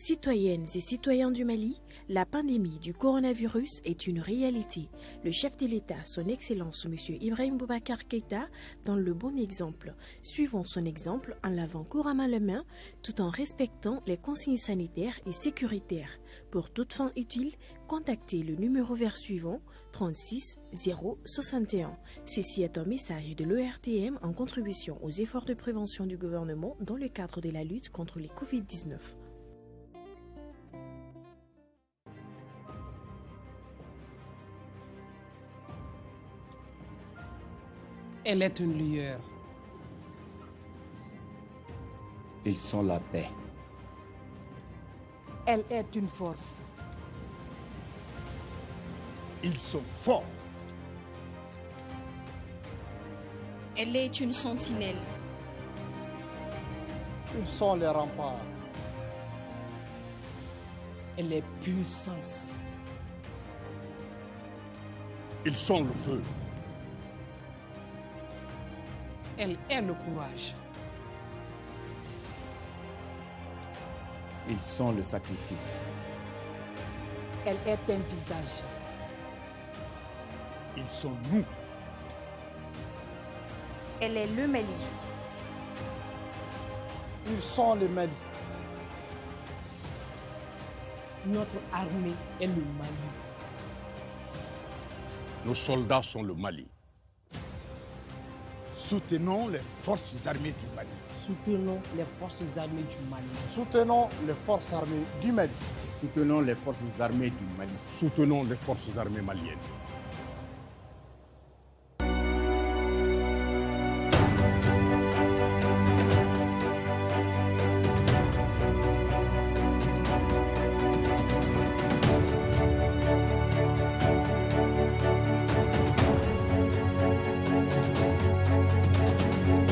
Citoyennes et citoyens du Mali, la pandémie du coronavirus est une réalité. Le chef de l'État, son Excellence M. Ibrahim Boubacar Keïta, donne le bon exemple. Suivons son exemple en lavant couramment les mains tout en respectant les consignes sanitaires et sécuritaires. Pour toute fin utile, contactez le numéro vert suivant 36 061. Ceci est un message de l'ERTM en contribution aux efforts de prévention du gouvernement dans le cadre de la lutte contre les Covid-19. Elle est une lueur. Ils sont la paix. Elle est une force. Ils sont forts. Elle est une sentinelle. Ils sont les remparts. Elle est puissance. Ils sont le feu. Elle est le courage. Ils sont le sacrifice. Elle est un visage. Ils sont nous. Elle est le Mali. Ils sont le Mali. Notre armée est le Mali. Nos soldats sont le Mali. Soutenons les forces armées du Mali. Soutenons les forces armées du Mali. Soutenons les forces armées du Mali. Soutenons les forces armées du Mali. Soutenons les forces armées maliennes.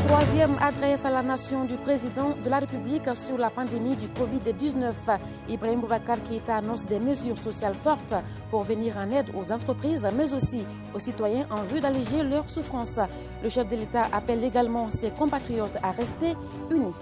Troisième adresse à la nation du président de la République sur la pandémie du Covid-19. Ibrahim Boubacar Keïta annonce des mesures sociales fortes pour venir en aide aux entreprises, mais aussi aux citoyens en vue d'alléger leurs souffrances. Le chef de l'État appelle également ses compatriotes à rester unis.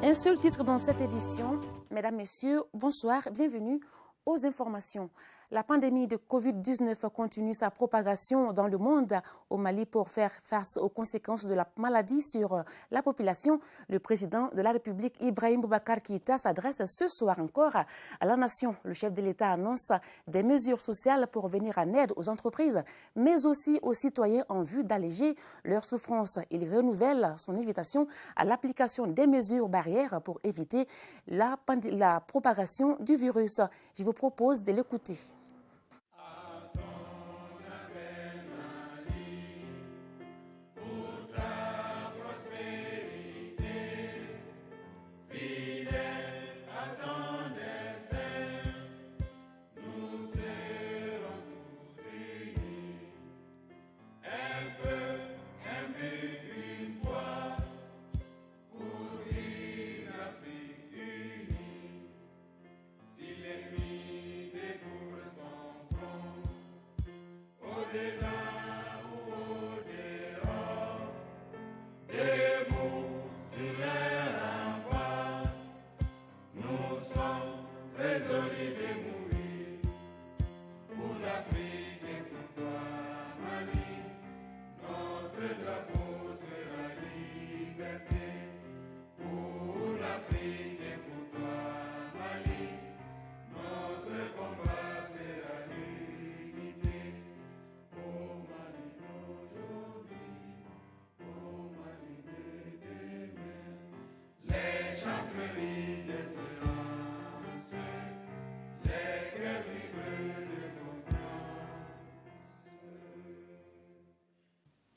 Un seul titre dans cette édition. Mesdames, Messieurs, bonsoir, bienvenue aux informations. La pandémie de Covid-19 continue sa propagation dans le monde. Au Mali, pour faire face aux conséquences de la maladie sur la population, le président de la République, Ibrahim Boubacar Keïta, s'adresse ce soir encore à la nation. Le chef de l'État annonce des mesures sociales pour venir en aide aux entreprises, mais aussi aux citoyens en vue d'alléger leurs souffrances. Il renouvelle son invitation à l'application des mesures barrières pour éviter la propagation du virus. Je vous propose de l'écouter.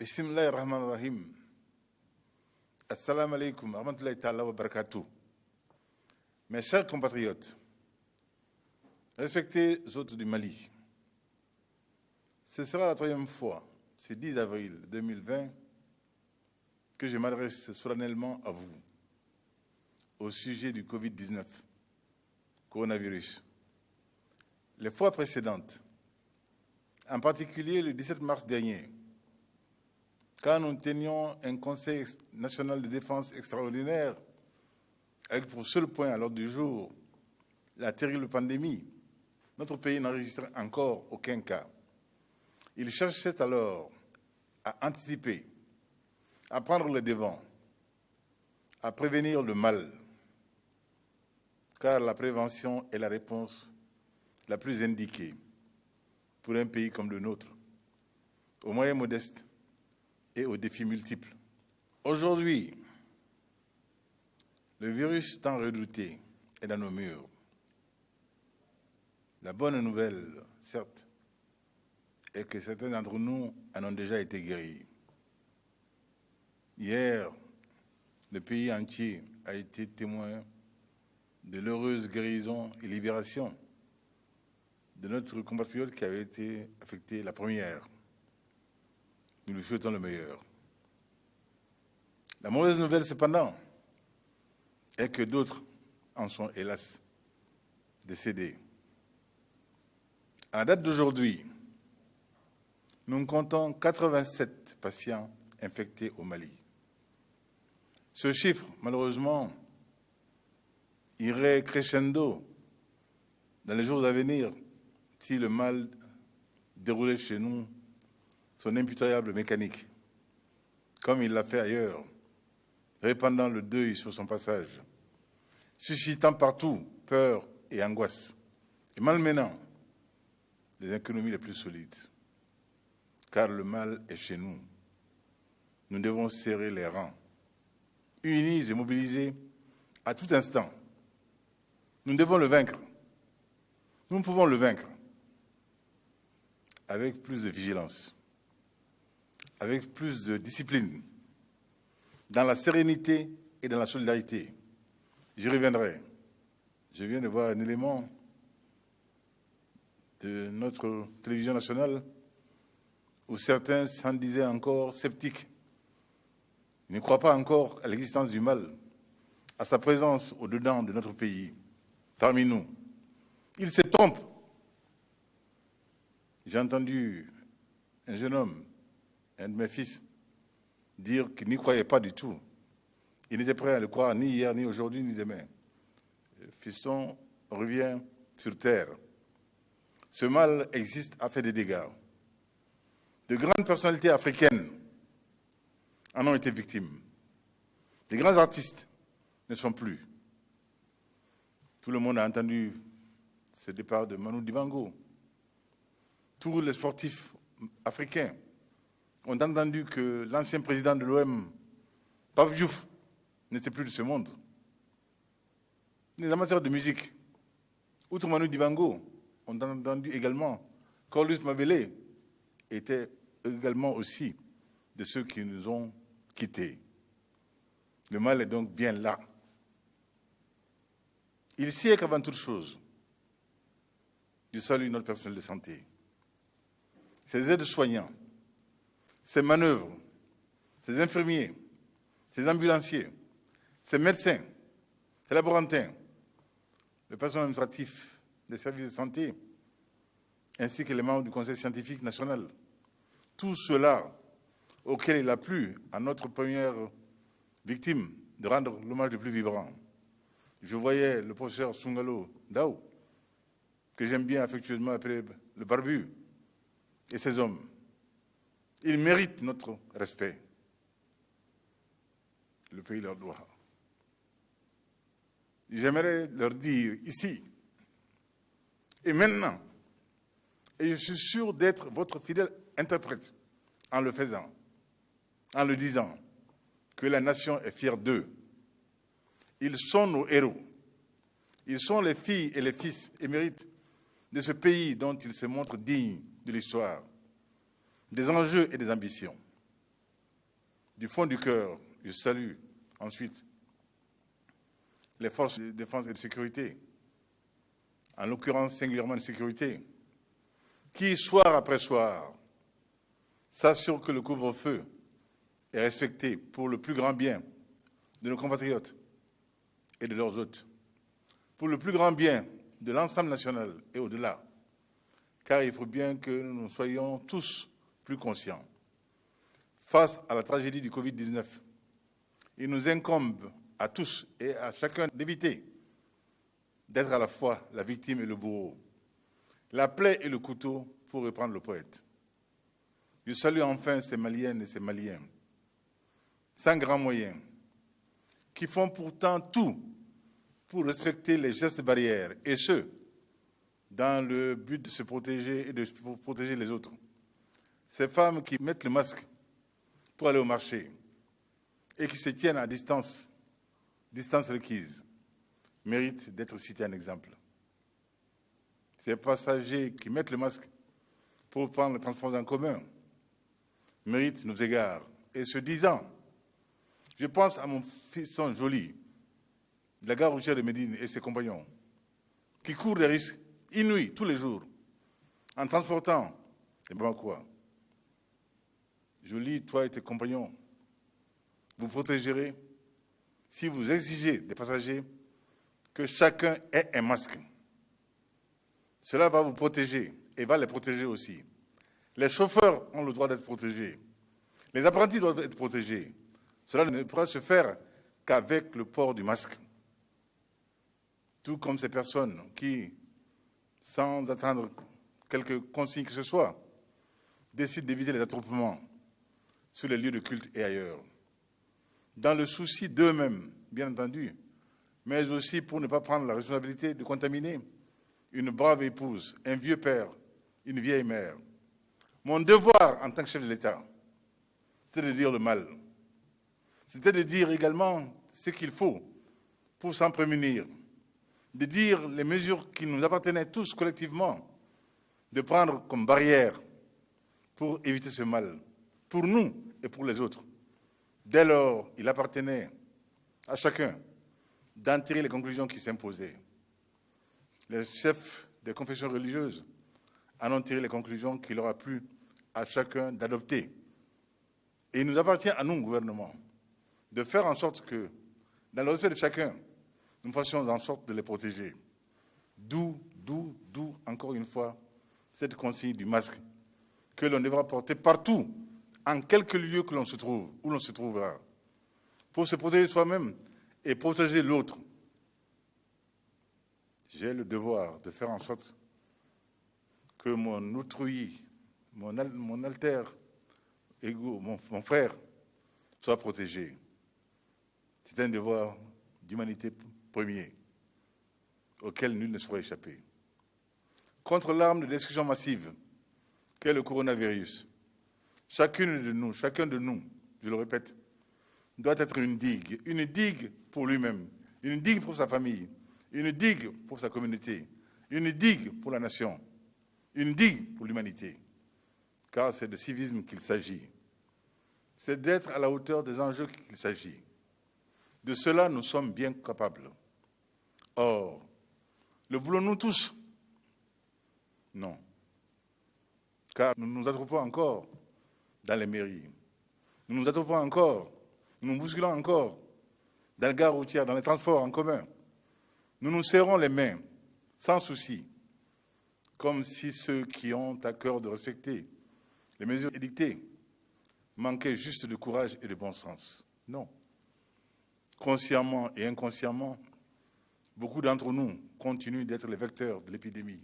Bismillahirrahmanirrahim. Assalamu alaikum wa rahmatullahi ta'ala wa barakatuh. Mes chers compatriotes, respectés hôtes du Mali, ce sera la troisième fois, ce 10 avril 2020, que je m'adresse solennellement à vous au sujet du Covid-19, coronavirus. Les fois précédentes, en particulier le 17 mars dernier, quand nous tenions un Conseil national de défense extraordinaire avec pour seul point à l'ordre du jour la terrible pandémie, notre pays n'enregistrait encore aucun cas. Il cherchait alors à anticiper, à prendre le devant, à prévenir le mal, car la prévention est la réponse la plus indiquée pour un pays comme le nôtre, aux moyens modestes et aux défis multiples. Aujourd'hui, le virus tant redouté est dans nos murs. La bonne nouvelle, certes, est que certains d'entre nous en ont déjà été guéris. Hier, le pays entier a été témoin de l'heureuse guérison et libération de notre compatriote qui avait été affecté la première. Nous lui souhaitons le meilleur. La mauvaise nouvelle, cependant, est que d'autres en sont, hélas, décédés. À la date d'aujourd'hui, nous comptons 87 patients infectés au Mali. Ce chiffre, malheureusement, irait crescendo dans les jours à venir si le mal déroulait chez nous son impitoyable mécanique, comme il l'a fait ailleurs, répandant le deuil sur son passage, suscitant partout peur et angoisse, et malmenant les économies les plus solides. Car le mal est chez nous. Nous devons serrer les rangs, unis et mobilisés à tout instant. Nous devons le vaincre. Nous pouvons le vaincre avec plus de vigilance, avec plus de discipline, dans la sérénité et dans la solidarité. J'y reviendrai. Je viens de voir un élément de notre télévision nationale où certains s'en disaient encore sceptiques. Ils ne croient pas encore à l'existence du mal, à sa présence au-dedans de notre pays, parmi nous. Ils se trompent. J'ai entendu un jeune homme, un de mes fils, dire qu'il n'y croyait pas du tout. Il n'était prêt à le croire ni hier, ni aujourd'hui, ni demain. Fiston revient sur terre. Ce mal existe, a fait des dégâts. De grandes personnalités africaines en ont été victimes. Les grands artistes ne sont plus. Tout le monde a entendu ce départ de Manu Dibango. Tous les sportifs africains ont entendu que l'ancien président de l'OM, Pape Diouf, n'était plus de ce monde. Les amateurs de musique, outre Manu Dibango, ont entendu également qu'Orlus Mabele était également aussi de ceux qui nous ont quittés. Le mal est donc bien là. Il sied qu'avant toute chose, je salue notre personnel de santé, ces aides-soignants, ces manœuvres, ces infirmiers, ces ambulanciers, ces médecins, ces laborantins, le personnel administratif des services de santé, ainsi que les membres du Conseil scientifique national. Tout cela auquel il a plu à notre première victime de rendre l'hommage le plus vibrant. Je voyais le professeur Sungalo Dao, que j'aime bien affectueusement appeler le barbu, et ses hommes. Ils méritent notre respect. Le pays leur doit. J'aimerais leur dire ici, et maintenant, et je suis sûr d'être votre fidèle interprète en le faisant, en le disant, que la nation est fière d'eux. Ils sont nos héros. Ils sont les filles et les fils émérites de ce pays dont ils se montrent dignes de l'histoire, des enjeux et des ambitions. Du fond du cœur, je salue ensuite les forces de défense et de sécurité, en l'occurrence singulièrement de sécurité, qui, soir après soir, s'assurent que le couvre-feu est respecté pour le plus grand bien de nos compatriotes et de leurs hôtes, pour le plus grand bien de l'ensemble national et au-delà, car il faut bien que nous soyons tous plus conscients. Face à la tragédie du Covid-19, il nous incombe à tous et à chacun d'éviter d'être à la fois la victime et le bourreau, la plaie et le couteau, pour reprendre le poète. Je salue enfin ces Maliennes et ces Maliens, sans grands moyens, qui font pourtant tout pour respecter les gestes barrières, et ce, dans le but de se protéger et de protéger les autres. Ces femmes qui mettent le masque pour aller au marché et qui se tiennent à distance requise, méritent d'être cités en exemple. Ces passagers qui mettent le masque pour prendre le transport en commun méritent nos égards. Et ce disant, je pense à mon fiston Joli, de la gare routière de Médine et ses compagnons, qui courent des risques inouïs tous les jours en transportant, et ben quoi. Joli, toi et tes compagnons, vous protégerez si vous exigez des passagers que chacun ait un masque. Cela va vous protéger et va les protéger aussi. Les chauffeurs ont le droit d'être protégés. Les apprentis doivent être protégés. Cela ne pourra se faire qu'avec le port du masque. Tout comme ces personnes qui, sans attendre quelque consigne que ce soit, décident d'éviter les attroupements sur les lieux de culte et ailleurs, dans le souci d'eux-mêmes, bien entendu, mais aussi pour ne pas prendre la responsabilité de contaminer une brave épouse, un vieux père, une vieille mère. Mon devoir en tant que chef de l'État, c'était de dire le mal. C'était de dire également ce qu'il faut pour s'en prémunir, de dire les mesures qui nous appartenaient tous collectivement, de prendre comme barrière pour éviter ce mal, pour nous et pour les autres. Dès lors, il appartenait à chacun d'en tirer les conclusions qui s'imposaient. Les chefs des confessions religieuses en ont tiré les conclusions qu'il aura plu à chacun d'adopter. Et il nous appartient à nous, gouvernement, de faire en sorte que, dans le respect de chacun, nous fassions en sorte de les protéger. D'où, encore une fois, cette consigne du masque que l'on devra porter partout, en quelque lieu que l'on se trouve, où l'on se trouvera, pour se protéger soi-même et protéger l'autre. J'ai le devoir de faire en sorte que mon autrui, mon alter ego, mon frère, soit protégé. C'est un devoir d'humanité premier, auquel nul ne saurait échapper. Contre l'arme de destruction massive qu'est le coronavirus, chacun de nous, je le répète, doit être une digue pour lui-même, une digue pour sa famille, une digue pour sa communauté, une digue pour la nation, une digue pour l'humanité. Car c'est de civisme qu'il s'agit. C'est d'être à la hauteur des enjeux qu'il s'agit. De cela, nous sommes bien capables. Or, le voulons-nous tous? Non. Car nous nous attroupons encore dans les mairies. Nous nous attroupons encore, nous nous bousculons encore dans les gares routières, dans les transports en commun. Nous nous serrons les mains, sans souci, comme si ceux qui ont à cœur de respecter les mesures édictées manquaient juste de courage et de bon sens. Non. Consciemment et inconsciemment, beaucoup d'entre nous continuent d'être les vecteurs de l'épidémie.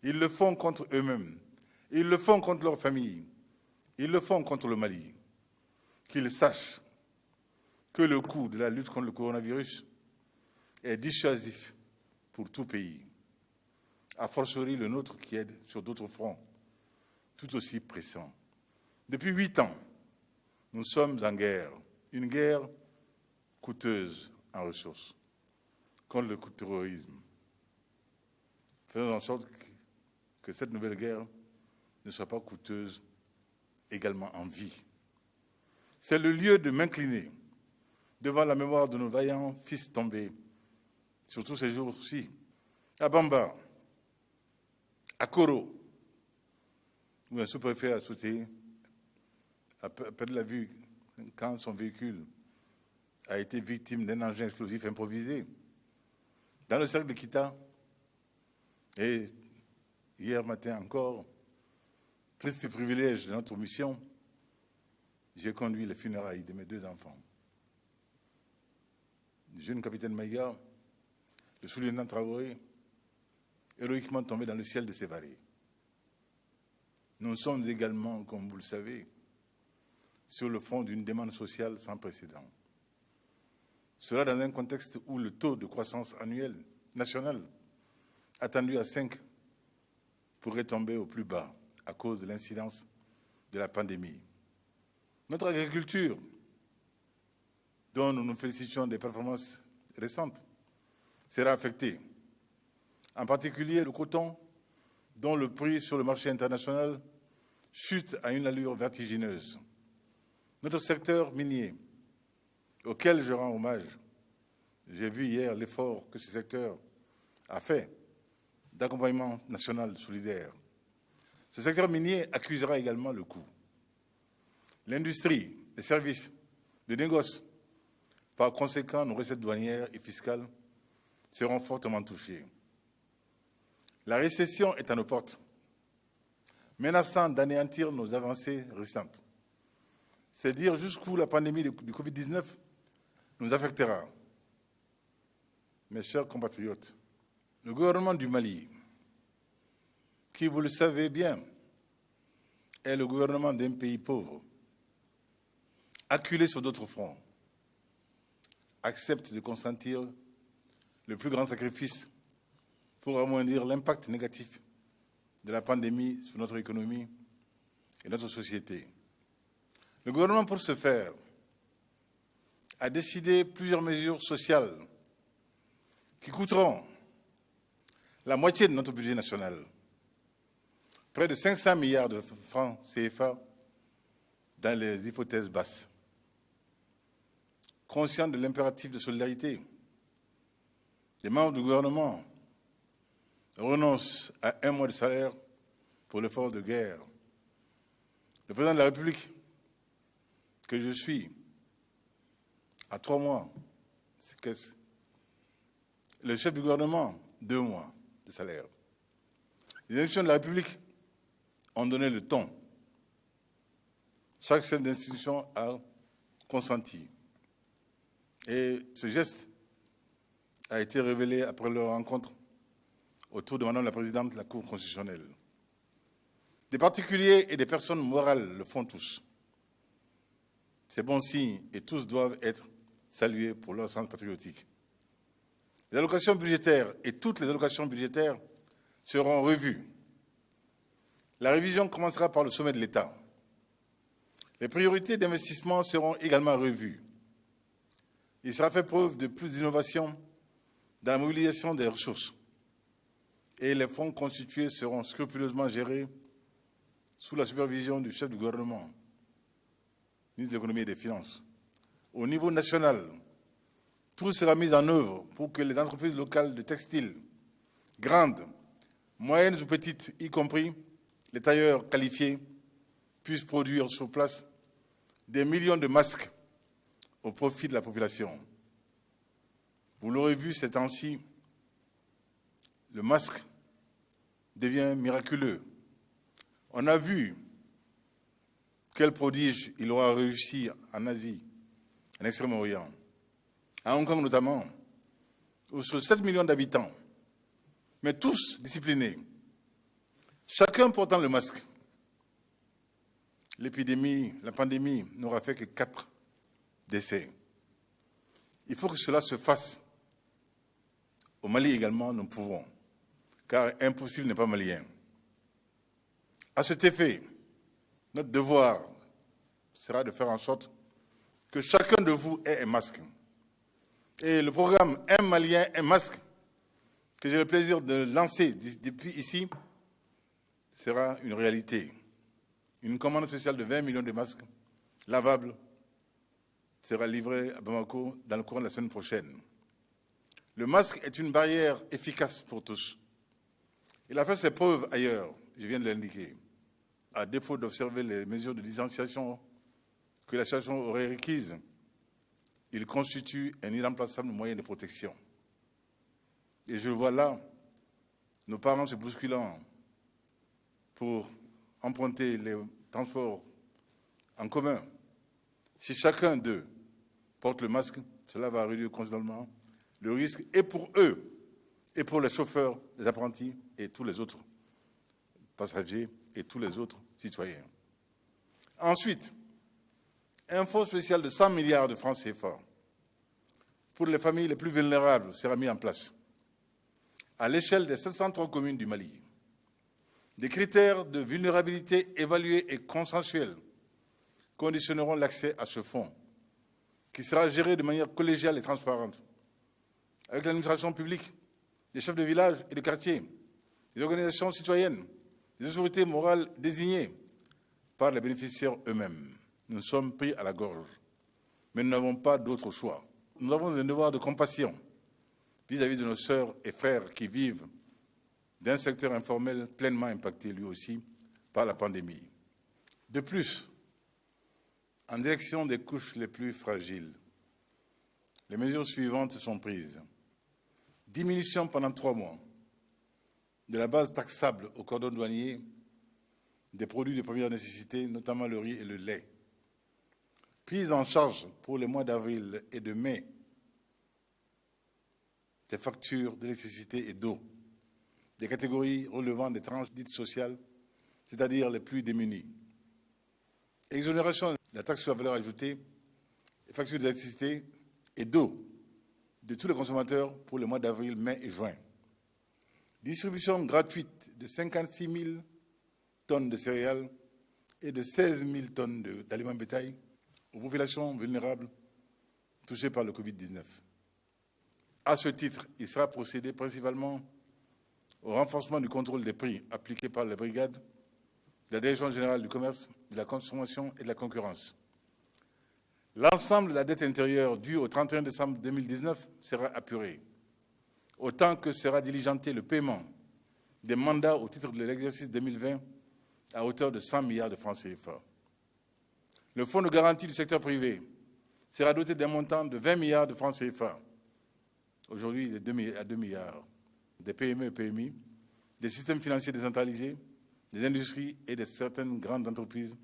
Ils le font contre eux-mêmes, ils le font contre leur famille, ils le font contre le Mali. Qu'ils sachent que le coût de la lutte contre le coronavirus est dissuasif pour tout pays, a fortiori le nôtre qui est sur d'autres fronts, tout aussi pressants. Depuis 8 ans, nous sommes en guerre, une guerre coûteuse en ressources, contre le terrorisme. Faisons en sorte que cette nouvelle guerre ne soit pas coûteuse également en vie. C'est le lieu de m'incliner devant la mémoire de nos vaillants fils tombés, surtout ces jours-ci, à Bamba, à Koro, où un sous-préfet a sauté, a perdu la vue quand son véhicule a été victime d'un engin explosif improvisé, dans le cercle de Kita, et hier matin encore, triste privilège de notre mission, j'ai conduit les funérailles de mes 2 enfants. Le jeune capitaine Maïga, le sous-lieutenant Traoré, héroïquement tombé dans le ciel de ses vallées. Nous sommes également, comme vous le savez, sur le front d'une demande sociale sans précédent. Cela dans un contexte où le taux de croissance annuel national, attendu à 5, pourrait tomber au plus bas à cause de l'incidence de la pandémie. Notre agriculture, dont nous nous félicitions des performances récentes, sera affectée. En particulier le coton, dont le prix sur le marché international chute à une allure vertigineuse. Notre secteur minier, auquel je rends hommage, j'ai vu hier l'effort que ce secteur a fait d'accompagnement national solidaire. Ce secteur minier accusera également le coût. L'industrie, les services, les négoces, par conséquent, nos recettes douanières et fiscales seront fortement touchées. La récession est à nos portes, menaçant d'anéantir nos avancées récentes. C'est dire jusqu'où la pandémie du Covid-19 nous affectera. Mes chers compatriotes, le gouvernement du Mali, qui, vous le savez bien, est le gouvernement d'un pays pauvre, acculé sur d'autres fronts, accepte de consentir le plus grand sacrifice pour amoindrir l'impact négatif de la pandémie sur notre économie et notre société. Le gouvernement, pour ce faire, a décidé plusieurs mesures sociales qui coûteront la moitié de notre budget national, près de 500 milliards de francs CFA dans les hypothèses basses. Conscient de l'impératif de solidarité, les membres du gouvernement renoncent à 1 mois de salaire pour l'effort de guerre. Le président de la République, que je suis, à 3 mois, le chef du gouvernement, 2 mois de salaire. Les institutions de la République ont donné le ton. Chaque chef d'institution a consenti. Et ce geste a été révélé après leur rencontre autour de Madame la Présidente de la Cour constitutionnelle. Des particuliers et des personnes morales le font tous. C'est bon signe et tous doivent être salués pour leur sens patriotique. Les allocations budgétaires et toutes les allocations budgétaires seront revues. La révision commencera par le sommet de l'État. Les priorités d'investissement seront également revues. Il sera fait preuve de plus d'innovation dans la mobilisation des ressources et les fonds constitués seront scrupuleusement gérés sous la supervision du chef du gouvernement, ministre de l'économie et des finances. Au niveau national, tout sera mis en œuvre pour que les entreprises locales de textiles, grandes, moyennes ou petites, y compris les tailleurs qualifiés, puissent produire sur place des millions de masques au profit de la population. Vous l'aurez vu ces temps-ci, le masque devient miraculeux. On a vu quel prodige il aura réussi en Asie, en Extrême-Orient, à Hong Kong notamment, où sur 7 millions d'habitants, mais tous disciplinés, chacun portant le masque. L'épidémie, la pandémie n'aura fait que 4 décès. Il faut que cela se fasse. Au Mali également, nous pouvons, car impossible n'est pas malien. À cet effet, notre devoir sera de faire en sorte que chacun de vous ait un masque. Et le programme Un Malien, un masque, que j'ai le plaisir de lancer depuis ici, sera une réalité. Une commande spéciale de 20 millions de masques lavables sera livrée à Bamako dans le courant de la semaine prochaine. Le masque est une barrière efficace pour tous. Il a fait ses preuves ailleurs, je viens de l'indiquer. À défaut d'observer les mesures de distanciation que la situation aurait requises, il constitue un irremplaçable moyen de protection. Et je vois là nos parents se bousculant pour emprunter les transports en commun. Si chacun d'eux porte le masque, cela va réduire considérablement le risque et pour eux et pour les chauffeurs, les apprentis et tous les autres passagers et tous les autres citoyens. Ensuite, un fonds spécial de 100 milliards de francs CFA pour les familles les plus vulnérables sera mis en place à l'échelle des 703 communes du Mali. Des critères de vulnérabilité évalués et consensuels conditionneront l'accès à ce fonds, qui sera géré de manière collégiale et transparente, avec l'administration publique, les chefs de village et de quartier, les organisations citoyennes, les autorités morales désignées par les bénéficiaires eux-mêmes. Nous sommes pris à la gorge, mais nous n'avons pas d'autre choix. Nous avons un devoir de compassion vis-à-vis de nos sœurs et frères qui vivent d'un secteur informel pleinement impacté lui aussi par la pandémie. De plus, en direction des couches les plus fragiles, les mesures suivantes sont prises. Diminution pendant 3 mois de la base taxable au cordon douanier des produits de première nécessité, notamment le riz et le lait. Prise en charge pour les mois d'avril et de mai des factures d'électricité et d'eau des catégories relevant des tranches dites sociales, c'est-à-dire les plus démunis. Exonération de la taxe sur la valeur ajoutée, des factures d'électricité et d'eau de tous les consommateurs pour les mois d'avril, mai et juin. Distribution gratuite de 56 000 tonnes de céréales et de 16 000 tonnes d'aliments bétail aux populations vulnérables touchées par le Covid-19. À ce titre, il sera procédé principalement au renforcement du contrôle des prix appliqué par les brigades de la Direction générale du commerce, de la consommation et de la concurrence. L'ensemble de la dette intérieure due au 31 décembre 2019 sera apuré, autant que sera diligenté le paiement des mandats au titre de l'exercice 2020 à hauteur de 100 milliards de francs CFA. Le fonds de garantie du secteur privé sera doté d'un montant de 20 milliards de francs CFA. Aujourd'hui, il est à 2 milliards. Des PME et PMI, des systèmes financiers décentralisés, des industries et de certaines grandes entreprises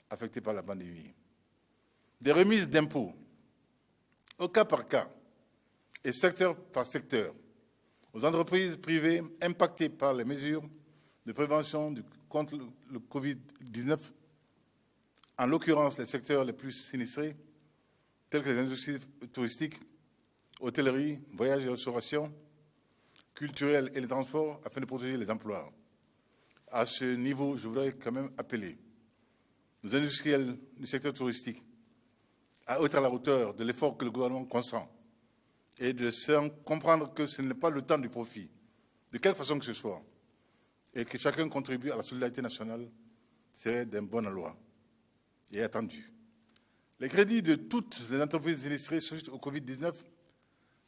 affectées par la pandémie. Des remises d'impôts, au cas par cas et secteur par secteur, aux entreprises privées impactées par les mesures de prévention contre le Covid-19, en l'occurrence les secteurs les plus sinistrés, tels que les industries touristiques, hôtellerie, voyages et restauration, culturels et les transports, afin de protéger les emplois. À ce niveau, je voudrais quand même appeler nos industriels du secteur touristique à être à la hauteur de l'effort que le gouvernement consent et de comprendre que ce n'est pas le temps du profit, de quelque façon que ce soit, et que chacun contribue à la solidarité nationale serait d'un bon aloi et attendu. Les crédits de toutes les entreprises sinistrées suite au Covid-19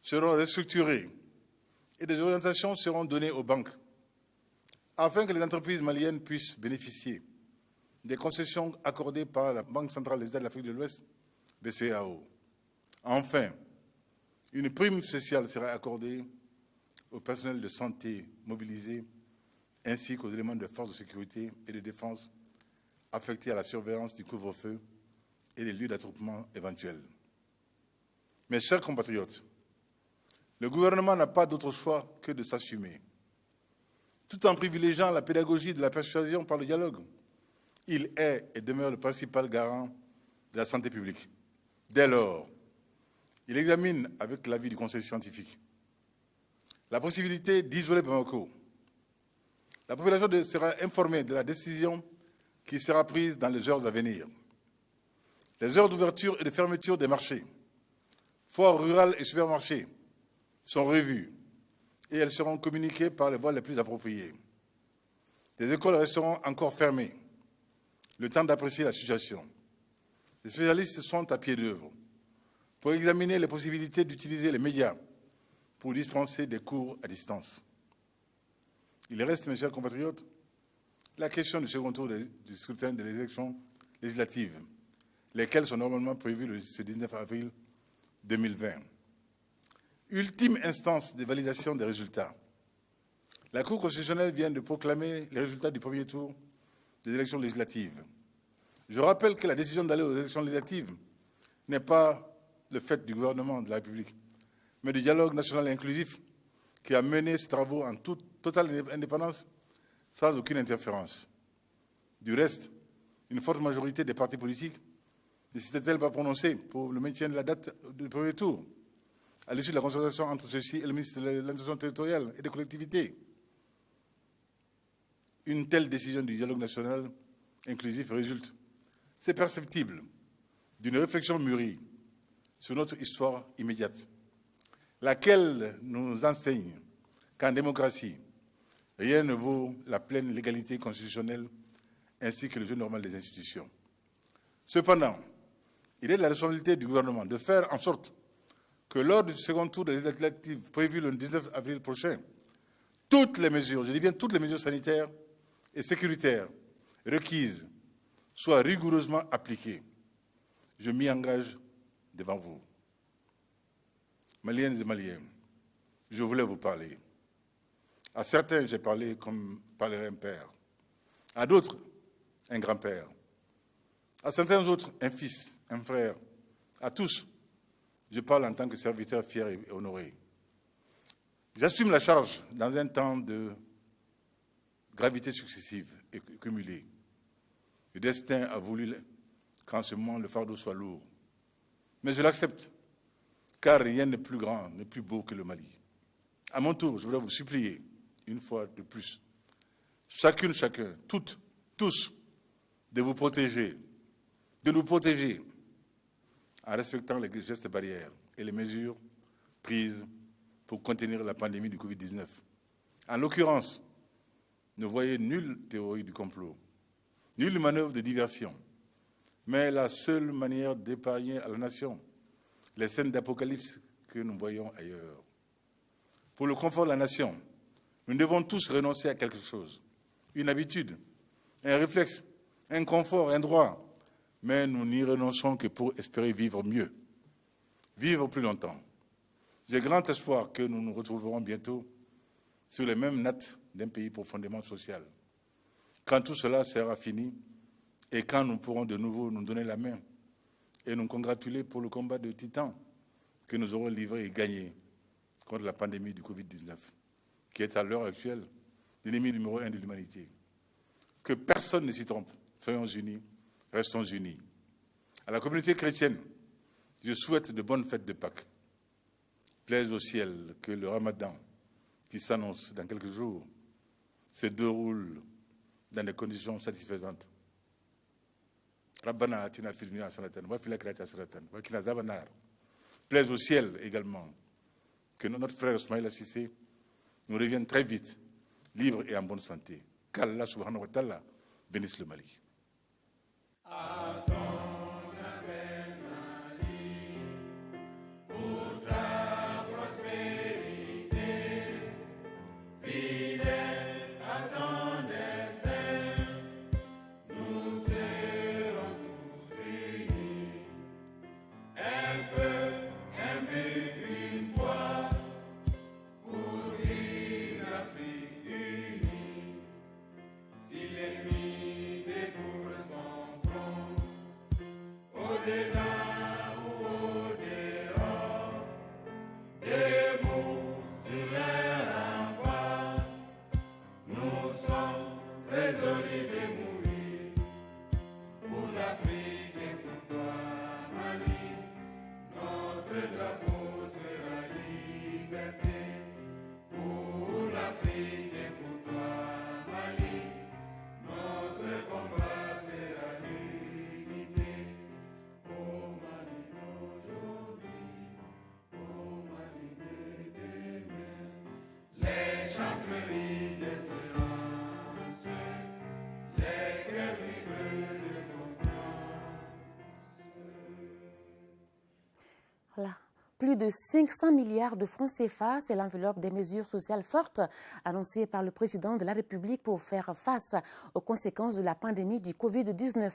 seront restructurés et des orientations seront données aux banques afin que les entreprises maliennes puissent bénéficier des concessions accordées par la Banque centrale des États de l'Afrique de l'Ouest, BCEAO. Enfin, une prime spéciale sera accordée au personnel de santé mobilisé ainsi qu'aux éléments de forces de sécurité et de défense affectés à la surveillance du couvre-feu et des lieux d'attroupement éventuels. Mes chers compatriotes, le gouvernement n'a pas d'autre choix que de s'assumer, tout en privilégiant la pédagogie de la persuasion par le dialogue. Il est et demeure le principal garant de la santé publique. Dès lors, il examine avec l'avis du Conseil scientifique la possibilité d'isoler Bamako. La population sera informée de la décision qui sera prise dans les heures à venir. Les heures d'ouverture et de fermeture des marchés, foires rurales et supermarchés sont revues et elles seront communiquées par les voies les plus appropriées. Les écoles resteront encore fermées, le temps d'apprécier la situation. Les spécialistes sont à pied d'œuvre pour examiner les possibilités d'utiliser les médias pour dispenser des cours à distance. Il reste, mes chers compatriotes, la question du second tour du scrutin des élections législatives, lesquelles sont normalement prévues ce 19 avril 2020. Ultime instance de validation des résultats. La Cour constitutionnelle vient de proclamer les résultats du premier tour des élections législatives. Je rappelle que la décision d'aller aux élections législatives n'est pas le fait du gouvernement de la République, mais du dialogue national inclusif qui a mené ses travaux en toute totale indépendance, sans aucune interférence. Du reste, une forte majorité des partis politiques ne s'était-elle pas prononcée pour le maintien de la date du premier tour, à l'issue de la concertation entre ceux-ci et le ministre de l'administration territoriale et des collectivités. Une telle décision du dialogue national inclusif résulte, c'est perceptible, d'une réflexion mûrie sur notre histoire immédiate, laquelle nous enseigne qu'en démocratie, rien ne vaut la pleine légalité constitutionnelle ainsi que le jeu normal des institutions. Cependant, il est de la responsabilité du gouvernement de faire en sorte que lors du second tour des législatives prévu le 19 avril prochain, toutes les mesures, je dis bien toutes les mesures sanitaires et sécuritaires requises soient rigoureusement appliquées. Je m'y engage devant vous. Maliennes et Maliens, je voulais vous parler. À certains, j'ai parlé comme parlerait un père. À d'autres, un grand-père. À certains autres, un fils, un frère. À tous, je parle en tant que serviteur fier et honoré. J'assume la charge dans un temps de gravité successive et cumulée. Le destin a voulu qu'en ce moment le fardeau soit lourd. Mais je l'accepte, car rien n'est plus grand, n'est plus beau que le Mali. À mon tour, je voudrais vous supplier, une fois de plus, chacune, chacun, toutes, tous, de vous protéger, de nous protéger, en respectant les gestes barrières et les mesures prises pour contenir la pandémie du Covid-19. En l'occurrence, ne voyez nulle théorie du complot, nulle manœuvre de diversion, mais la seule manière d'épargner à la nation les scènes d'apocalypse que nous voyons ailleurs. Pour le confort de la nation, nous devons tous renoncer à quelque chose, une habitude, un réflexe, un confort, un droit, mais nous n'y renonçons que pour espérer vivre mieux, vivre plus longtemps. J'ai grand espoir que nous nous retrouverons bientôt sur les mêmes nattes d'un pays profondément social. Quand tout cela sera fini et quand nous pourrons de nouveau nous donner la main et nous congratuler pour le combat de titans que nous aurons livré et gagné contre la pandémie du Covid-19, qui est à l'heure actuelle l'ennemi numéro 1 de l'humanité. Que personne ne s'y trompe. Soyons unis, restons unis. À la communauté chrétienne, je souhaite de bonnes fêtes de Pâques. Plaise au ciel que le Ramadan, qui s'annonce dans quelques jours, se déroule dans des conditions satisfaisantes. Rabbana atina fid dunya hasanatan wa fil akhirati hasanatan wa qina adhaban nar. Plaise au ciel également que notre frère Ismaïla Cissé nous revienne très vite, libre et en bonne santé. Qu'Allah subhanahu wa ta'ala bénisse le Mali. Voilà. Plus de 500 milliards de francs CFA, c'est l'enveloppe des mesures sociales fortes annoncées par le président de la République pour faire face aux conséquences de la pandémie du Covid-19.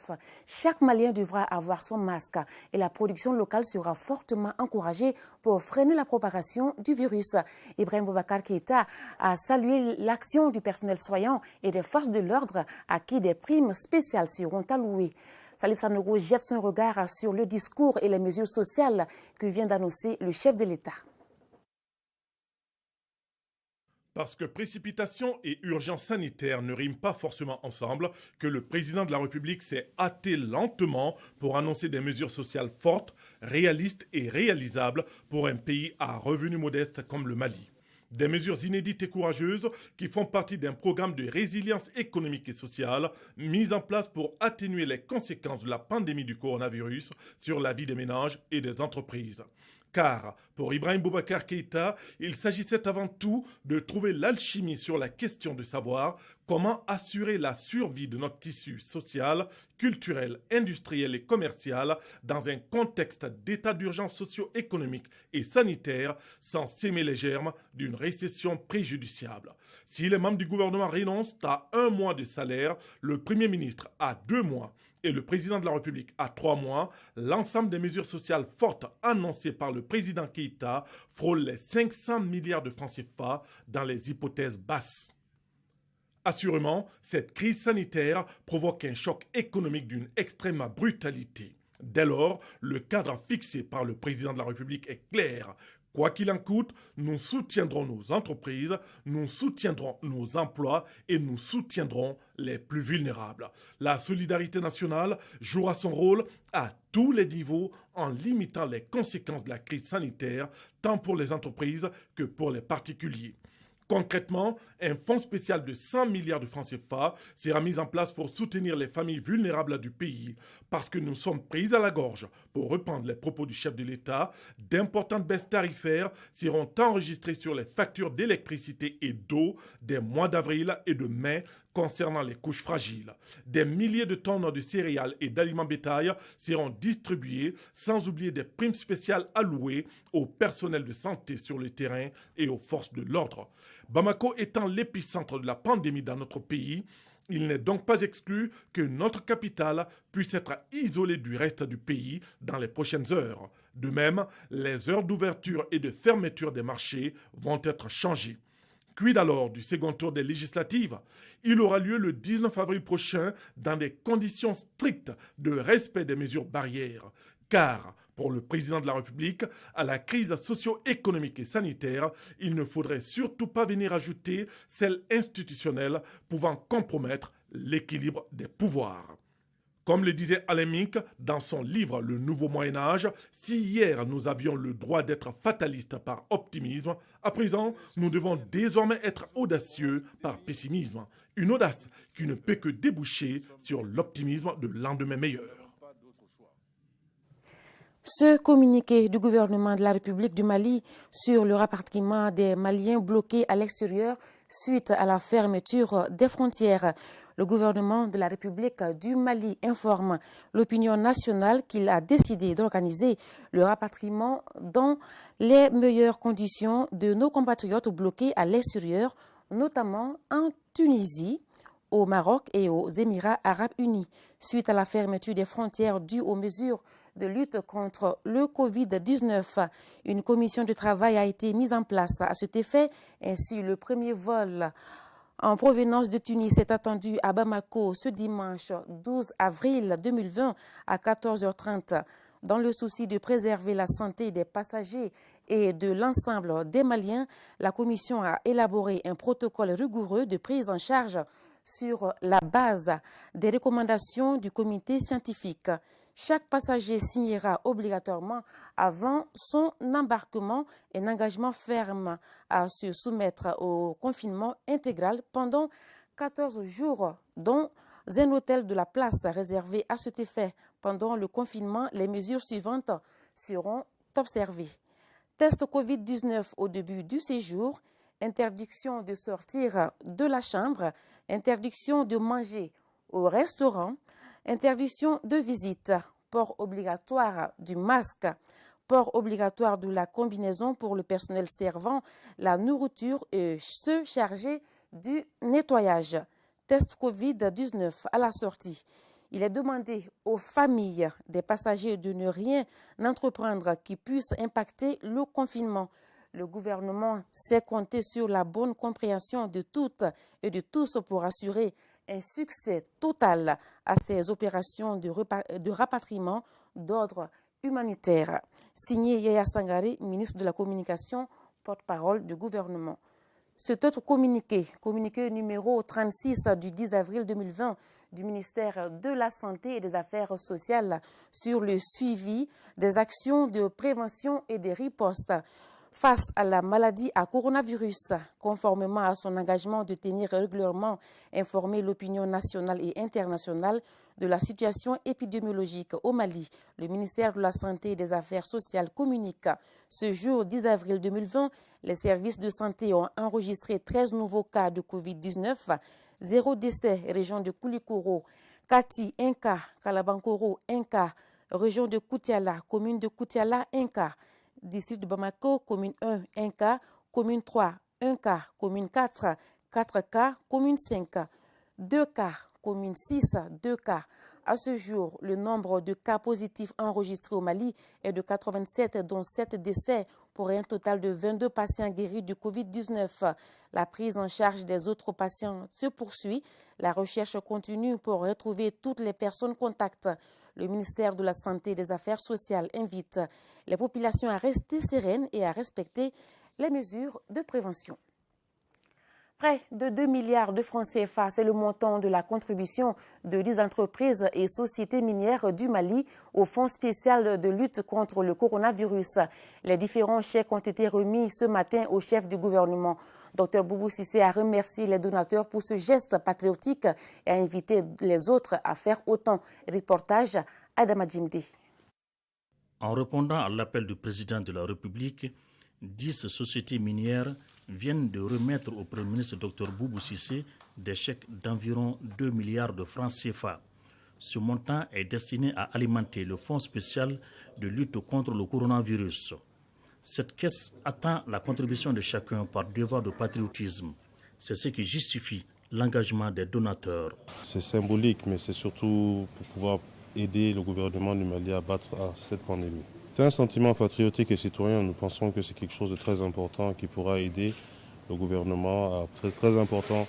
Chaque Malien devra avoir son masque et la production locale sera fortement encouragée pour freiner la propagation du virus. Ibrahim Boubacar Keïta a salué l'action du personnel soignant et des forces de l'ordre à qui des primes spéciales seront allouées. Salif Sanogo jette son regard sur le discours et les mesures sociales que vient d'annoncer le chef de l'État. Parce que précipitation et urgence sanitaire ne riment pas forcément ensemble, que le président de la République s'est hâté lentement pour annoncer des mesures sociales fortes, réalistes et réalisables pour un pays à revenus modestes comme le Mali. Des mesures inédites et courageuses qui font partie d'un programme de résilience économique et sociale mis en place pour atténuer les conséquences de la pandémie du coronavirus sur la vie des ménages et des entreprises. Car, pour Ibrahim Boubacar Keïta, il s'agissait avant tout de trouver l'alchimie sur la question de savoir comment assurer la survie de notre tissu social, culturel, industriel et commercial dans un contexte d'état d'urgence socio-économique et sanitaire sans s'aimer les germes d'une récession préjudiciable. Si les membres du gouvernement renoncent à 1 mois de salaire, le Premier ministre à 2 mois, et le président de la République à 3 mois, l'ensemble des mesures sociales fortes annoncées par le président Keïta frôle les 500 milliards de francs CFA dans les hypothèses basses. Assurément, cette crise sanitaire provoque un choc économique d'une extrême brutalité. Dès lors, le cadre fixé par le président de la République est clair. Quoi qu'il en coûte, nous soutiendrons nos entreprises, nous soutiendrons nos emplois et nous soutiendrons les plus vulnérables. La solidarité nationale jouera son rôle à tous les niveaux en limitant les conséquences de la crise sanitaire, tant pour les entreprises que pour les particuliers. Concrètement, un fonds spécial de 100 milliards de francs CFA sera mis en place pour soutenir les familles vulnérables du pays. Parce que nous sommes pris à la gorge, pour reprendre les propos du chef de l'État, d'importantes baisses tarifaires seront enregistrées sur les factures d'électricité et d'eau des mois d'avril et de mai concernant les couches fragiles. Des milliers de tonnes de céréales et d'aliments bétail seront distribuées, sans oublier des primes spéciales allouées au personnel de santé sur le terrain et aux forces de l'ordre. Bamako étant l'épicentre de la pandémie dans notre pays, il n'est donc pas exclu que notre capitale puisse être isolée du reste du pays dans les prochaines heures. De même, les heures d'ouverture et de fermeture des marchés vont être changées. Quid alors du second tour des législatives? Il aura lieu le 19 avril prochain dans des conditions strictes de respect des mesures barrières. Car, pour le président de la République, à la crise socio-économique et sanitaire, il ne faudrait surtout pas venir ajouter celle institutionnelle pouvant compromettre l'équilibre des pouvoirs. Comme le disait Alain Minck dans son livre « Le Nouveau Moyen-Âge », si hier nous avions le droit d'être fatalistes par optimisme, à présent nous devons désormais être audacieux par pessimisme. Une audace qui ne peut que déboucher sur l'optimisme de lendemain meilleur. Ce communiqué du gouvernement de la République du Mali sur le rapatriement des Maliens bloqués à l'extérieur suite à la fermeture des frontières. Le gouvernement de la République du Mali informe l'opinion nationale qu'il a décidé d'organiser le rapatriement dans les meilleures conditions de nos compatriotes bloqués à l'extérieur, notamment en Tunisie, au Maroc et aux Émirats arabes unis, suite à la fermeture des frontières dues aux mesures de lutte contre le Covid-19. Une commission de travail a été mise en place à cet effet. Ainsi, le premier vol en provenance de Tunis est attendu à Bamako ce dimanche 12 avril 2020 à 14h30. Dans le souci de préserver la santé des passagers et de l'ensemble des Maliens, la commission a élaboré un protocole rigoureux de prise en charge sur la base des recommandations du comité scientifique. Chaque passager signera obligatoirement avant son embarquement un engagement ferme à se soumettre au confinement intégral pendant 14 jours, dont un hôtel de la place réservé à cet effet. Pendant le confinement, les mesures suivantes seront observées. Test Covid-19 au début du séjour, interdiction de sortir de la chambre, interdiction de manger au restaurant, interdiction de visite, port obligatoire du masque, port obligatoire de la combinaison pour le personnel servant la nourriture et ceux chargés du nettoyage. Test Covid-19 à la sortie. Il est demandé aux familles des passagers de ne rien entreprendre qui puisse impacter le confinement. Le gouvernement sait compter sur la bonne compréhension de toutes et de tous pour assurer un succès total à ces opérations de rapatriement d'ordre humanitaire. Signé Yaya Sangaré, ministre de la Communication, porte-parole du gouvernement. Cet autre communiqué numéro 36 du 10 avril 2020 du ministère de la Santé et des Affaires sociales sur le suivi des actions de prévention et de riposte face à la maladie à coronavirus, conformément à son engagement de tenir régulièrement informer l'opinion nationale et internationale de la situation épidémiologique au Mali. Le ministère de la Santé et des Affaires sociales communique. Ce jour 10 avril 2020, les services de santé ont enregistré 13 nouveaux cas de Covid-19, 0 décès, région de Koulikoro, Kati, 1 cas, Kalabankoro, 1 cas, région de Koutiala, commune de Koutiala, 1 cas, district de Bamako, commune 1, 1 cas, commune 3, 1 cas, commune 4, 4 cas, commune 5, 2 cas, commune 6, 2 cas. À ce jour, le nombre de cas positifs enregistrés au Mali est de 87, dont 7 décès, pour un total de 22 patients guéris du Covid-19. La prise en charge des autres patients se poursuit. La recherche continue pour retrouver toutes les personnes contacts. Le ministère de la Santé et des Affaires sociales invite les populations à rester sereines et à respecter les mesures de prévention. Près de 2 milliards de francs CFA, c'est le montant de la contribution de 10 entreprises et sociétés minières du Mali au Fonds spécial de lutte contre le coronavirus. Les différents chèques ont été remis ce matin au chef du gouvernement. Dr Boubou Cissé a remercié les donateurs pour ce geste patriotique et a invité les autres à faire autant. Reportage Adama Djimdi. En répondant à l'appel du président de la République, 10 sociétés minières viennent de remettre au Premier ministre Dr Boubou Cissé des chèques d'environ 2 milliards de francs CFA. Ce montant est destiné à alimenter le Fonds spécial de lutte contre le coronavirus. Cette caisse attend la contribution de chacun par devoir de patriotisme. C'est ce qui justifie l'engagement des donateurs. C'est symbolique, mais c'est surtout pour pouvoir aider le gouvernement du Mali à battre cette pandémie. C'est un sentiment patriotique et citoyen. Nous pensons que c'est quelque chose de très important qui pourra aider le gouvernement. C'est très important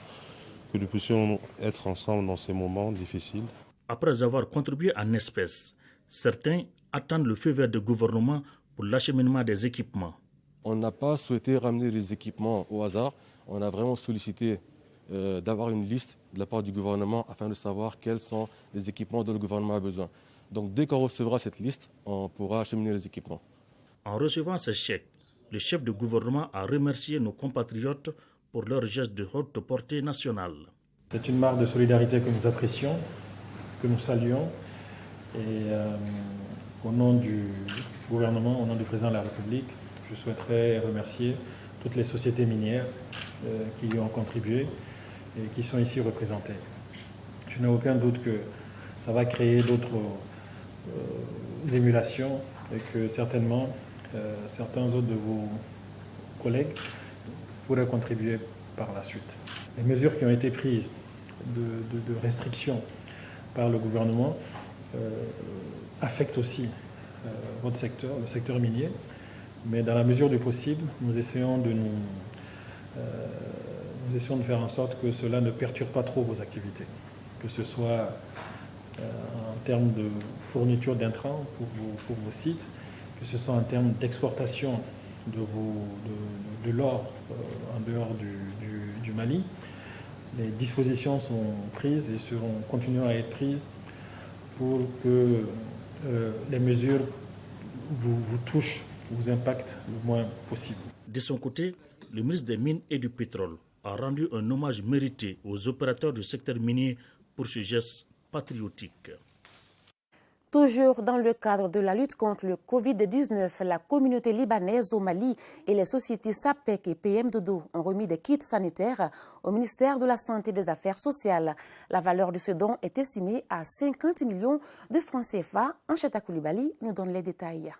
que nous puissions être ensemble dans ces moments difficiles. Après avoir contribué en espèces, certains attendent le feu vert du gouvernement pour l'acheminement des équipements. On n'a pas souhaité ramener les équipements au hasard. On a vraiment sollicité d'avoir une liste de la part du gouvernement afin de savoir quels sont les équipements dont le gouvernement a besoin. Donc dès qu'on recevra cette liste, on pourra acheminer les équipements. En recevant ces chèques, le chef du gouvernement a remercié nos compatriotes pour leur geste de haute portée nationale. C'est une marque de solidarité que nous apprécions, que nous saluons. Et au nom du gouvernement, au nom du président de la République, je souhaiterais remercier toutes les sociétés minières qui y ont contribué et qui sont ici représentées. Je n'ai aucun doute que ça va créer d'autres émulations et que certainement certains autres de vos collègues pourraient contribuer par la suite. Les mesures qui ont été prises de restriction par le gouvernement affectent aussi votre secteur, le secteur minier, mais dans la mesure du possible, nous essayons de faire en sorte que cela ne perturbe pas trop vos activités, que ce soit en termes de fourniture d'intrants pour vos sites, que ce soit en termes d'exportation de l'or en dehors du Mali. Les dispositions sont prises et continueront à être prises pour que les mesures vous touchent, vous impactent le moins possible. De son côté, le ministre des Mines et du Pétrole a rendu un hommage mérité aux opérateurs du secteur minier pour ce geste patriotique. Toujours dans le cadre de la lutte contre le Covid-19, la communauté libanaise au Mali et les sociétés SAPEC et PM Dodo ont remis des kits sanitaires au ministère de la Santé et des Affaires sociales. La valeur de ce don est estimée à 50 millions de francs CFA. Ancheta Koulibaly nous donne les détails.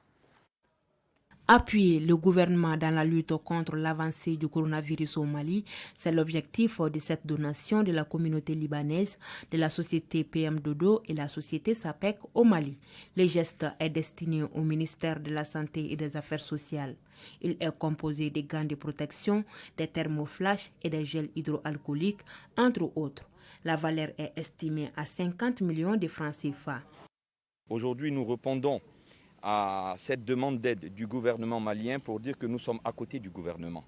Appuyer le gouvernement dans la lutte contre l'avancée du coronavirus au Mali, c'est l'objectif de cette donation de la communauté libanaise, de la société PM Dodo et la société SAPEC au Mali. Le geste est destiné au ministère de la Santé et des Affaires sociales. Il est composé des gants de protection, des thermoflash et des gels hydroalcooliques, entre autres. La valeur est estimée à 50 millions de francs CFA. Aujourd'hui, nous répondons à cette demande d'aide du gouvernement malien pour dire que nous sommes à côté du gouvernement.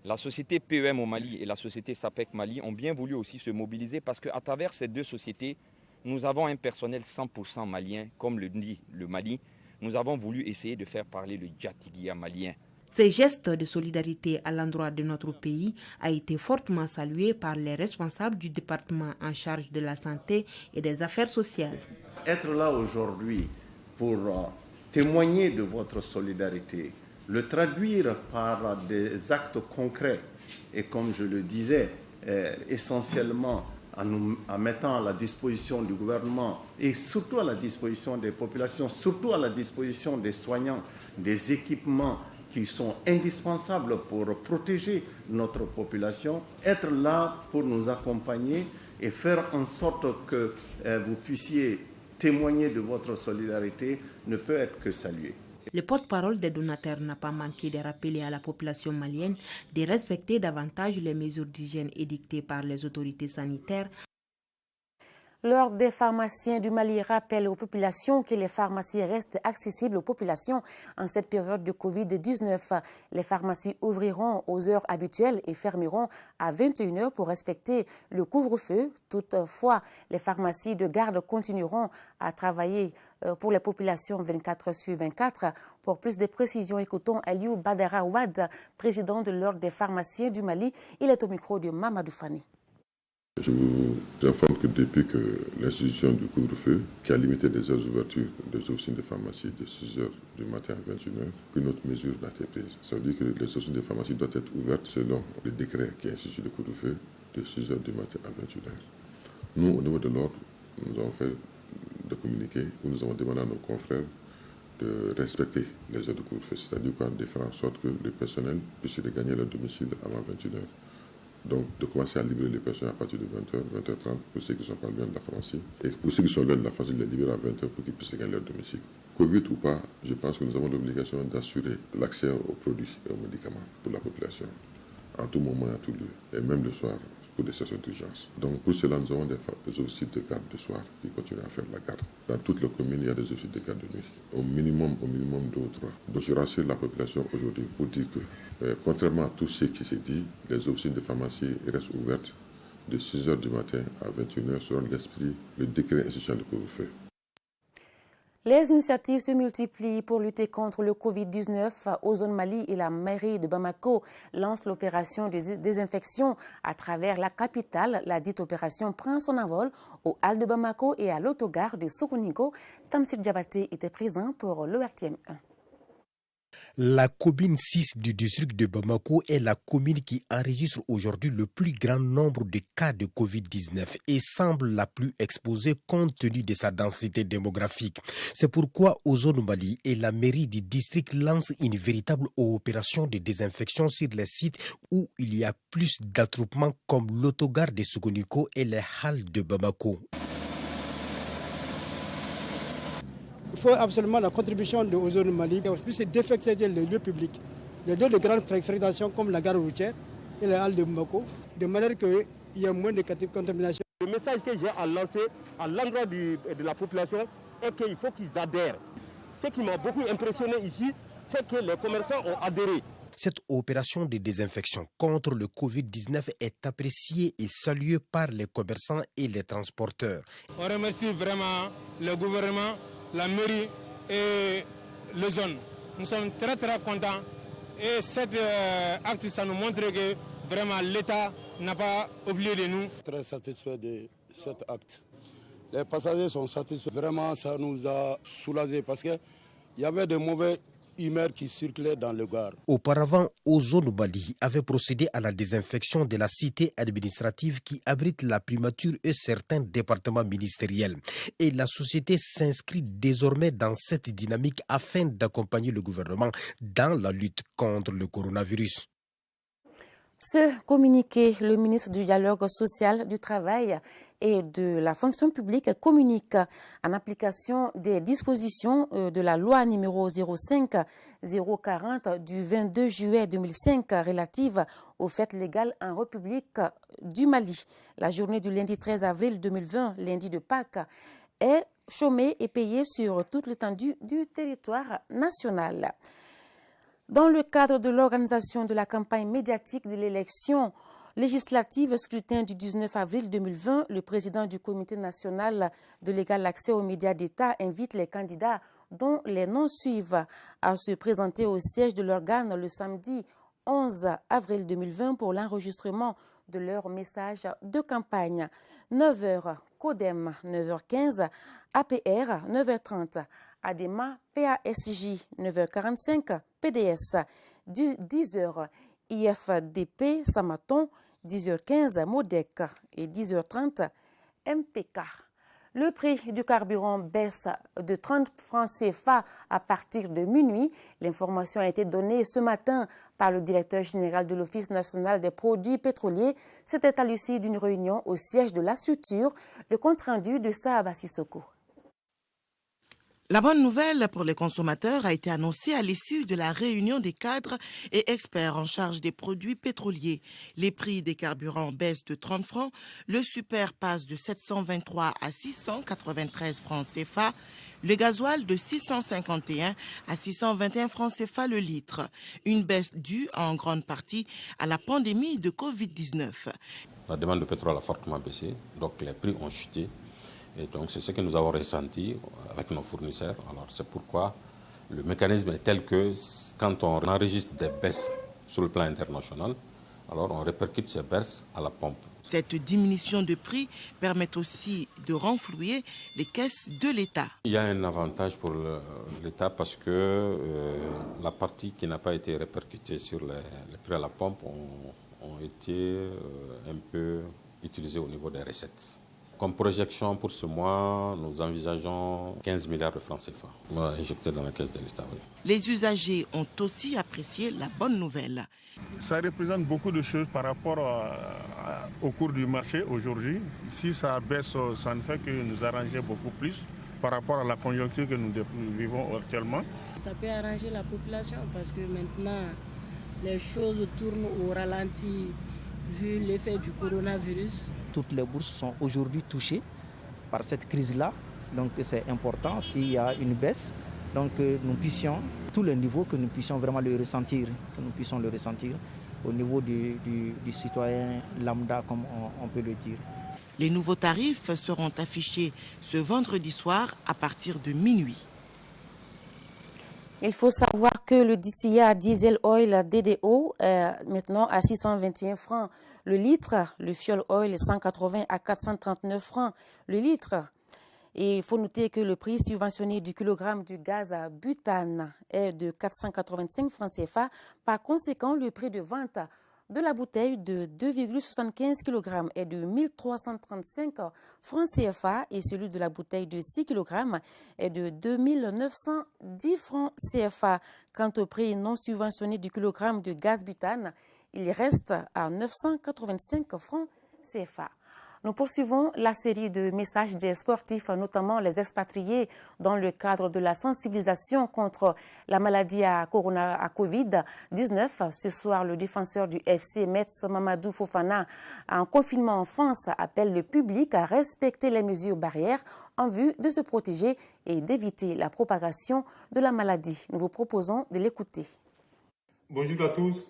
La société PEM au Mali et la société SAPEC Mali ont bien voulu aussi se mobiliser parce qu'à travers ces deux sociétés, nous avons un personnel 100% malien, comme le dit le Mali. Nous avons voulu essayer de faire parler le Djatigia malien. Ces gestes de solidarité à l'endroit de notre pays a été fortement salué par les responsables du département en charge de la santé et des affaires sociales. Être là aujourd'hui pour témoigner de votre solidarité, le traduire par des actes concrets et comme je le disais, essentiellement en mettant à la disposition du gouvernement et surtout à la disposition des populations, surtout à la disposition des soignants, des équipements qui sont indispensables pour protéger notre population, être là pour nous accompagner et faire en sorte que vous puissiez témoigner de votre solidarité ne peut être que salué. Le porte-parole des donateurs n'a pas manqué de rappeler à la population malienne de respecter davantage les mesures d'hygiène édictées par les autorités sanitaires. L'Ordre des pharmaciens du Mali rappelle aux populations que les pharmacies restent accessibles aux populations en cette période de Covid-19. Les pharmacies ouvriront aux heures habituelles et fermeront à 21h pour respecter le couvre-feu. Toutefois, les pharmacies de garde continueront à travailler pour les populations 24/24. Pour plus de précisions, écoutons Aliou Badara Ouad, président de l'Ordre des pharmaciens du Mali. Il est au micro de Mamadou Fani. Je vous informe que depuis que l'institution du couvre-feu, qui a limité les heures d'ouverture des officines de pharmacie de 6h du matin à 21h, que notre mesure n'a été prise. Ça veut dire que les officines de pharmacie doivent être ouvertes selon le décret qui institue le couvre-feu de 6h du matin à 21h. Nous, au niveau de l'ordre, nous avons fait des communiqués où nous avons demandé à nos confrères de respecter les heures de couvre-feu, c'est-à-dire de faire en sorte que le personnel puisse regagner leur domicile avant 21h. Donc, de commencer à libérer les personnes à partir de 20h, 20h30, pour ceux qui ne sont pas loin de la pharmacie. Et pour ceux qui sont loin de la pharmacie, les libérer à 20h pour qu'ils puissent gagner leur domicile. Covid ou pas, je pense que nous avons l'obligation d'assurer l'accès aux produits et aux médicaments pour la population, en tout moment et à tout lieu, et même le soir, pour des situations d'urgence. Donc, pour cela, nous avons des officiers de garde de soir qui continuent à faire la garde. Dans toutes les communes, il y a des officiers de garde de nuit, au minimum 2 ou 3. Donc, je rassure la population aujourd'hui pour dire que, contrairement à tout ce qui s'est dit, les officines de pharmacie restent ouvertes de 6h du matin à 21h selon l'esprit, le décret institutionnel de couvre-feu. Les initiatives se multiplient pour lutter contre le Covid-19. Ozone Mali et la mairie de Bamako lancent l'opération de désinfection à travers la capitale. La dite opération prend son envol aux halles de Bamako et à l'autogare de Sokonigo. Tamsir Diabaté était présent pour le RTM 1. La commune 6 du district de Bamako est la commune qui enregistre aujourd'hui le plus grand nombre de cas de Covid-19 et semble la plus exposée compte tenu de sa densité démographique. C'est pourquoi Ozone Mali et la mairie du district lancent une véritable opération de désinfection sur les sites où il y a plus d'attroupements comme l'autogare de Sogoniko et les halles de Bamako. Il faut absolument la contribution de Ozone Mali pour puisse désinfecter les lieux publics, les lieux de grande fréquentation comme la gare routière et les halles de Bamako, de manière qu'il y ait moins de contamination. Le message que j'ai à lancer à l'endroit de la population est qu'il faut qu'ils adhèrent. Ce qui m'a beaucoup impressionné ici, c'est que les commerçants ont adhéré. Cette opération de désinfection contre le Covid-19 est appréciée et saluée par les commerçants et les transporteurs. On remercie vraiment le gouvernement, la mairie et le zone. Nous sommes très contents et cet acte, ça nous montre que vraiment l'État n'a pas oublié de nous. Très satisfait de cet acte. Les passagers sont satisfaits. Vraiment, ça nous a soulagés parce qu'il y avait de mauvais humeurs qui circulaient dans le gare. Auparavant, Ozone Mali avait procédé à la désinfection de la cité administrative qui abrite la primature et certains départements ministériels. Et la société s'inscrit désormais dans cette dynamique afin d'accompagner le gouvernement dans la lutte contre le coronavirus. Ce communiqué, le ministre du Dialogue social, du Travail et de la fonction publique communique en application des dispositions de la loi numéro 05-040 du 22 juillet 2005 relative aux fêtes légales en République du Mali. La journée du lundi 13 avril 2020, lundi de Pâques, est chômée et payée sur toute l'étendue du territoire national. Dans le cadre de l'organisation de la campagne médiatique de l'élection législative scrutin du 19 avril 2020, le président du Comité national de l'égal accès aux médias d'État invite les candidats dont les noms suivent à se présenter au siège de l'organe le samedi 11 avril 2020 pour l'enregistrement de leur message de campagne. 9h, CODEM, 9h15, APR, 9h30, ADEMA, PASJ, 9h45, PDS, 10h, IFDP, Samaton, 10h15, MODEC et 10h30, MPK. Le prix du carburant baisse de 30 francs CFA à partir de minuit. L'information a été donnée ce matin par le directeur général de l'Office national des produits pétroliers. C'était à l'issue d'une réunion au siège de la structure. Le compte-rendu de Sahaba Sissoko. La bonne nouvelle pour les consommateurs a été annoncée à l'issue de la réunion des cadres et experts en charge des produits pétroliers. Les prix des carburants baissent de 30 francs, le super passe de 723 à 693 francs CFA, le gasoil de 651 à 621 francs CFA le litre. Une baisse due en grande partie à la pandémie de Covid-19. La demande de pétrole a fortement baissé, donc les prix ont chuté. Et donc c'est ce que nous avons ressenti avec nos fournisseurs. Alors c'est pourquoi le mécanisme est tel que quand on enregistre des baisses sur le plan international, alors on répercute ces baisses à la pompe. Cette diminution de prix permet aussi de renflouer les caisses de l'État. Il y a un avantage pour l'État parce que la partie qui n'a pas été répercutée sur les prix à la pompe ont été un peu utilisées au niveau des recettes. Comme projection pour ce mois, nous envisageons 15 milliards de francs CFA injectés dans la caisse de l'État. Oui. Les usagers ont aussi apprécié la bonne nouvelle. Ça représente beaucoup de choses par rapport au cours du marché aujourd'hui. Si ça baisse, ça ne fait que nous arranger beaucoup plus par rapport à la conjoncture que nous vivons actuellement. Ça peut arranger la population parce que maintenant, les choses tournent au ralenti vu l'effet du coronavirus. Toutes les bourses sont aujourd'hui touchées par cette crise-là. Donc c'est important s'il y a une baisse. Donc nous puissions, tous les niveaux, que nous puissions vraiment le ressentir. Que nous puissions le ressentir au niveau du citoyen lambda, comme on peut le dire. Les nouveaux tarifs seront affichés ce vendredi soir à partir de minuit. Il faut savoir que le DCA Diesel Oil DDO est maintenant à 621 francs le litre, le Fuel Oil 180 à 439 francs le litre. Et il faut noter que le prix subventionné du kilogramme du gaz à butane est de 485 francs CFA. Par conséquent, le prix de vente de la bouteille de 2,75 kg est de 1335 francs CFA et celui de la bouteille de 6 kg est de 2910 francs CFA. Quant au prix non subventionné du kilogramme de gaz butane, il reste à 985 francs CFA. Nous poursuivons la série de messages des sportifs, notamment les expatriés, dans le cadre de la sensibilisation contre la maladie à Covid-19. Ce soir, le défenseur du FC Metz, Mamadou Fofana, en confinement en France, appelle le public à respecter les mesures barrières en vue de se protéger et d'éviter la propagation de la maladie. Nous vous proposons de l'écouter. Bonjour à tous,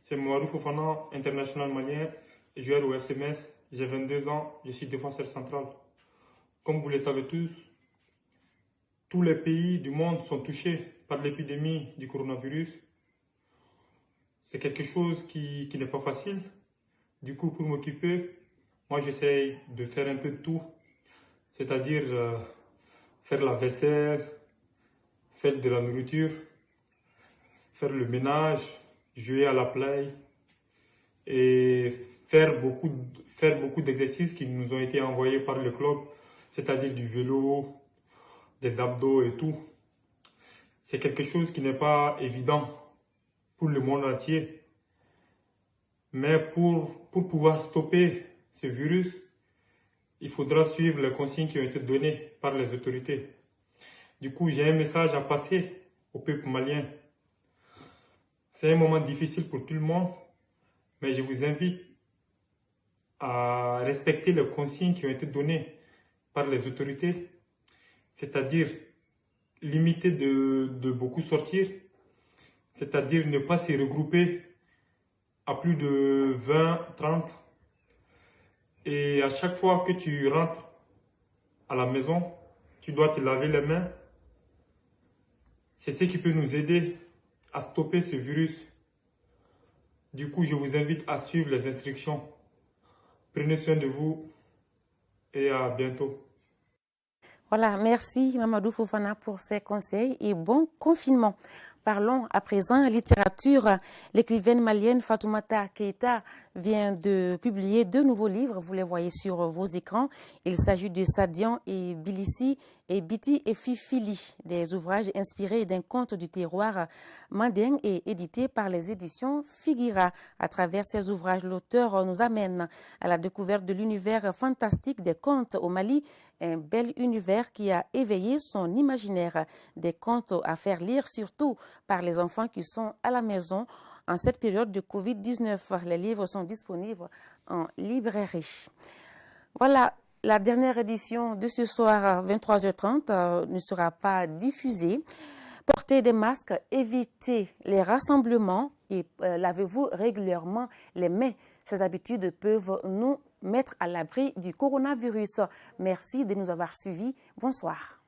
c'est Mamadou Fofana, international malien, joueur au FC Metz. J'ai 22 ans, je suis défenseur central. Comme vous le savez tous les pays du monde sont touchés par l'épidémie du coronavirus. C'est quelque chose qui n'est pas facile. Du coup, pour m'occuper, moi j'essaye de faire un peu de tout. C'est-à-dire faire la vaisselle, faire de la nourriture, faire le ménage, jouer à la play et faire beaucoup d'exercices qui nous ont été envoyés par le club, c'est-à-dire du vélo, des abdos et tout. C'est quelque chose qui n'est pas évident pour le monde entier. Mais pour pouvoir stopper ce virus, il faudra suivre les consignes qui ont été données par les autorités. Du coup, j'ai un message à passer au peuple malien. C'est un moment difficile pour tout le monde, mais je vous invite à respecter les consignes qui ont été données par les autorités, c'est-à-dire limiter de beaucoup sortir, c'est-à-dire ne pas se regrouper à plus de 20, 30. Et à chaque fois que tu rentres à la maison, tu dois te laver les mains. C'est ce qui peut nous aider à stopper ce virus. Du coup, je vous invite à suivre les instructions. Prenez soin de vous et à bientôt. Voilà, merci Mamadou Fofana pour ces conseils et bon confinement. Parlons à présent littérature. L'écrivaine malienne Fatoumata Keïta vient de publier 2 nouveaux livres. Vous les voyez sur vos écrans. Il s'agit de Sadian et Bilissi et Biti et Fifili, des ouvrages inspirés d'un conte du terroir manding et édités par les éditions Figuira. À travers ces ouvrages, l'auteur nous amène à la découverte de l'univers fantastique des contes au Mali, un bel univers qui a éveillé son imaginaire. Des contes à faire lire surtout par les enfants qui sont à la maison en cette période de Covid-19. Les livres sont disponibles en librairie. Voilà, la dernière édition de ce soir à 23h30 ne sera pas diffusée. Portez des masques, évitez les rassemblements et lavez-vous régulièrement les mains. Ces habitudes peuvent nous mettre à l'abri du coronavirus. Merci de nous avoir suivis. Bonsoir.